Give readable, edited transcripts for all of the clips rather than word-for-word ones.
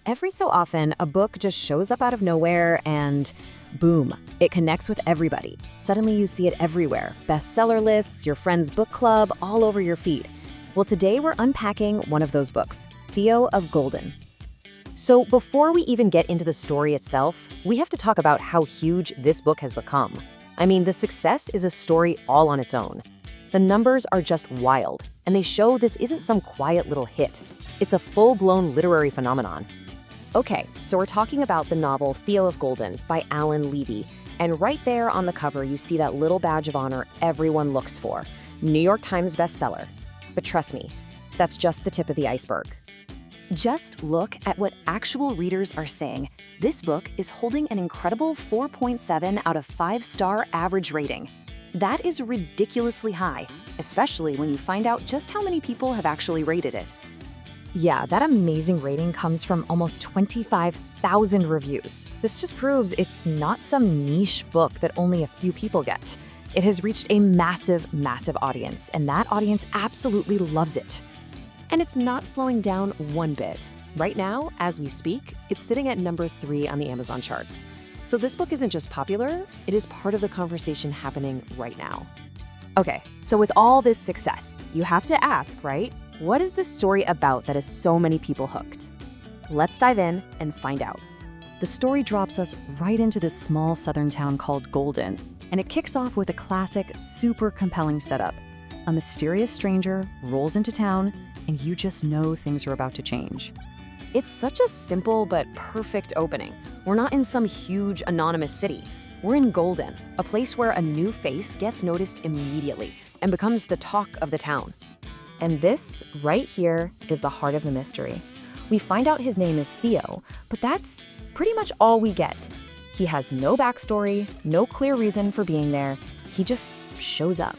Every so often, a book just shows up out of nowhere and boom, it connects with everybody. Suddenly you see it everywhere. Bestseller lists, your friend's book club, all over your feed. Well, today we're unpacking one of those books, Theo of Golden. So before we even get into the story itself, we have to talk about how huge this book has become. I mean, the success is a story all on its own. The numbers are just wild, and they show this isn't some quiet little hit. It's a full-blown literary phenomenon. Okay, so we're talking about the novel Theo of Golden by Alan Levy, and right there on the cover you see that little badge of honor everyone looks for, New York Times bestseller. But trust me, that's just the tip of the iceberg. Just look at what actual readers are saying. This book is holding an incredible 4.7 out of 5-star average rating. That is ridiculously high, especially when you find out just how many people have actually rated it. Yeah, that amazing rating comes from almost 25,000 reviews. This just proves it's not some niche book that only a few people get. It has reached a massive, massive audience, and that audience absolutely loves it. And it's not slowing down one bit. Right now, as we speak, it's sitting at number 3 on the Amazon charts. So this book isn't just popular, it is part of the conversation happening right now. Okay, so with all this success, you have to ask, right? What is this story about that has so many people hooked? Let's dive in and find out. The story drops us right into this small southern town called Golden, and it kicks off with a classic, super compelling setup. A mysterious stranger rolls into town, and you just know things are about to change. It's such a simple but perfect opening. We're not in some huge anonymous city. We're in Golden, a place where a new face gets noticed immediately and becomes the talk of the town. And this, right here, is the heart of the mystery. We find out his name is Theo, but that's pretty much all we get. He has no backstory, no clear reason for being there. He just shows up.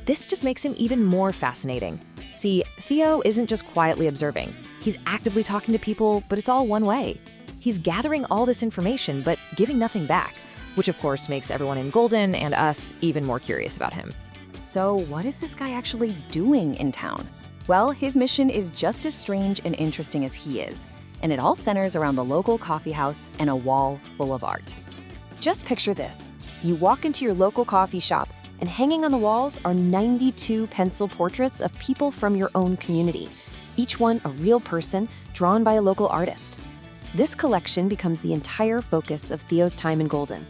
This just makes him even more fascinating. See, Theo isn't just quietly observing. He's actively talking to people, but it's all one way. He's gathering all this information, but giving nothing back, which of course makes everyone in Golden and us even more curious about him. So what is this guy actually doing in town? Well, his mission is just as strange and interesting as he is, and it all centers around the local coffee house and a wall full of art. Just picture this. You walk into your local coffee shop, and hanging on the walls are 92 pencil portraits of people from your own community, each one a real person drawn by a local artist. This collection becomes the entire focus of Theo's time in Golden.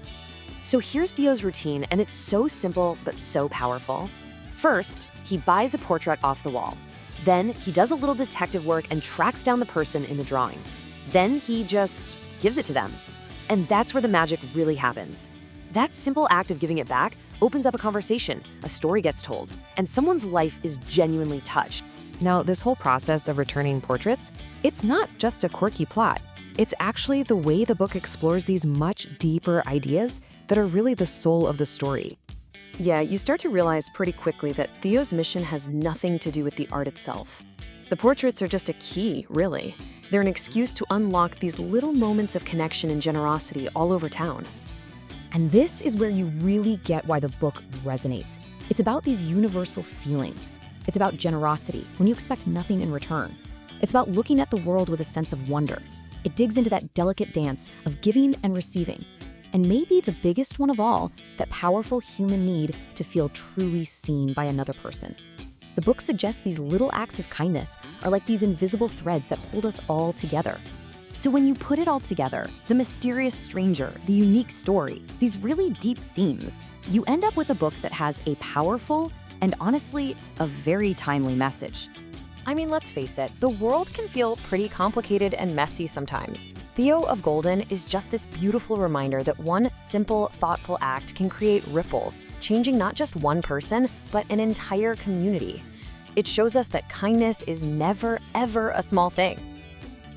So here's Theo's routine, and it's so simple but so powerful. First, he buys a portrait off the wall. Then he does a little detective work and tracks down the person in the drawing. Then he just gives it to them. And that's where the magic really happens. That simple act of giving it back opens up a conversation, a story gets told, and someone's life is genuinely touched. Now, this whole process of returning portraits, it's not just a quirky plot. It's actually the way the book explores these much deeper ideas that are really the soul of the story. Yeah, you start to realize pretty quickly that Theo's mission has nothing to do with the art itself. The portraits are just a key, really. They're an excuse to unlock these little moments of connection and generosity all over town. And this is where you really get why the book resonates. It's about these universal feelings. It's about generosity when you expect nothing in return. It's about looking at the world with a sense of wonder. It digs into that delicate dance of giving and receiving. And maybe the biggest one of all, that powerful human need to feel truly seen by another person. The book suggests these little acts of kindness are like these invisible threads that hold us all together. So when you put it all together, the mysterious stranger, the unique story, these really deep themes, you end up with a book that has a powerful and honestly, a very timely message. I mean, let's face it, the world can feel pretty complicated and messy sometimes. Theo of Golden is just this beautiful reminder that one simple, thoughtful act can create ripples, changing not just one person, but an entire community. It shows us that kindness is never, ever a small thing.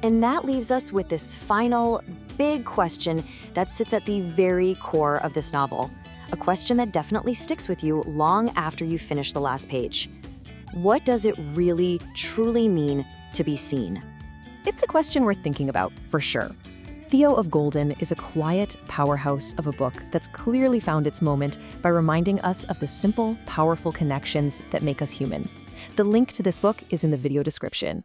And that leaves us with this final, big question that sits at the very core of this novel. A question that definitely sticks with you long after you finish the last page. What does it really, truly mean to be seen? It's a question worth thinking about, for sure. Theo of Golden is a quiet powerhouse of a book that's clearly found its moment by reminding us of the simple, powerful connections that make us human. The link to this book is in the video description.